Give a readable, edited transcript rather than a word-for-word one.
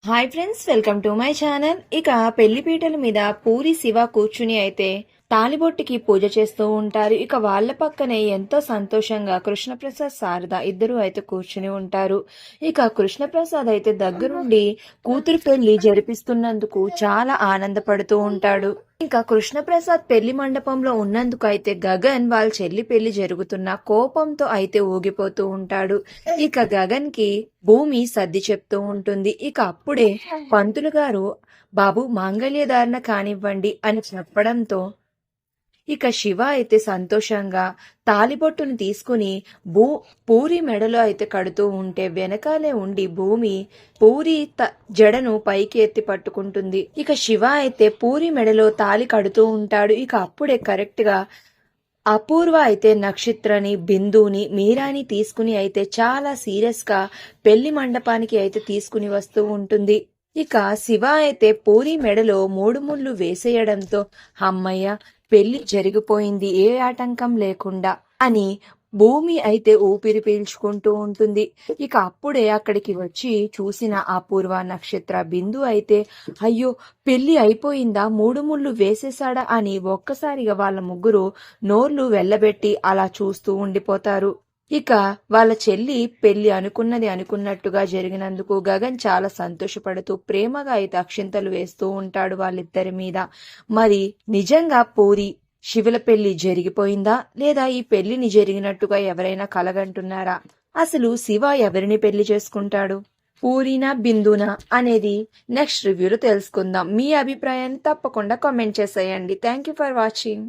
Hi friends, welcome to my channel. ఇక పెళ్లి పీటల మీద పూరి శివ కూర్చుని అయితే తాలిబొట్టుకి పూజ చేస్తూ ఉంటారు. ఇక వాళ్ళ పక్కనే ఎంతో సంతోషంగా కృష్ణప్రసాద్ శారద ఇద్దరు అయితే కూర్చుని ఉంటారు. ఇక కృష్ణప్రసాద్ అయితే దగ్గరుండి కూతురు పెళ్లి జరిపిస్తున్నందుకు చాలా ఆనందపడుతూ ఉంటాడు. ఇంకా కృష్ణప్రసాద్ పెళ్లి మండపంలో ఉన్నందుకు అయితే గగన్ వాళ్ళ చెల్లి పెళ్లి జరుగుతున్న కోపంతో అయితే ఊగిపోతూ ఉంటాడు. ఇక గగన్ కి భూమి సర్ది చెప్తూ ఉంటుంది. ఇక అప్పుడే పంతులు గారు బాబు మాంగళ్యధారణ కానివ్వండి అని చెప్పడంతో ఇక శివ అయితే సంతోషంగా తాలిబొట్టును తీసుకుని పూరి మెడలో అయితే కడుతూ ఉంటే వెనకాలే ఉండి భూమి పూరి జడను పైకి ఎత్తి పట్టుకుంటుంది. ఇక శివ అయితే పూరి మెడలో తాలి కడుతూ ఉంటాడు. ఇక అప్పుడే కరెక్ట్ గా అపూర్వ అయితే నక్షత్రని, బిందుని, మీరాని తీసుకుని అయితే చాలా సీరియస్ గా పెళ్లి మండపానికి అయితే తీసుకుని వస్తూ ఉంటుంది. ఇక శివ అయితే పూరి మెడలో 3 ముళ్ళు వేసేయడంతో అమ్మయ్య పెళ్లి జరిగిపోయింది ఏ ఆటంకం లేకుండా అని భూమి అయితే ఊపిరి పీల్చుకుంటూ ఉంటుంది. ఇక అప్పుడే అక్కడికి వచ్చి చూసిన అపూర్వ, నక్షత్ర, బిందు అయితే అయ్యో పెళ్లి అయిపోయిందా, 3 ముళ్ళు వేసేశాడా అని ఒక్కసారిగా వాళ్ళ ముగ్గురు నోర్లు వెళ్ళబెట్టి అలా చూస్తూ ఉండిపోతారు. ఇక వాళ్ళ చెల్లి పెళ్లి అనుకున్నది అనుకున్నట్టుగా జరిగినందుకు గగన్ చాలా సంతోషపడుతూ ప్రేమగా అయితే అక్షింతలు వేస్తూ ఉంటాడు వాళ్ళిద్దరి మీద. మరి నిజంగా పూరి శివుల పెళ్లి జరిగిపోయిందా, లేదా ఈ పెళ్లిని జరిగినట్టుగా ఎవరైనా కలగంటున్నారా? అసలు శివ ఎవరిని పెళ్లి చేసుకుంటాడు, పూరినా బిందునా అనేది నెక్స్ట్ రివ్యూలో తెలుసుకుందాం. మీ అభిప్రాయాన్ని తప్పకుండా కామెంట్ చేసేయండి. Thank you for watching.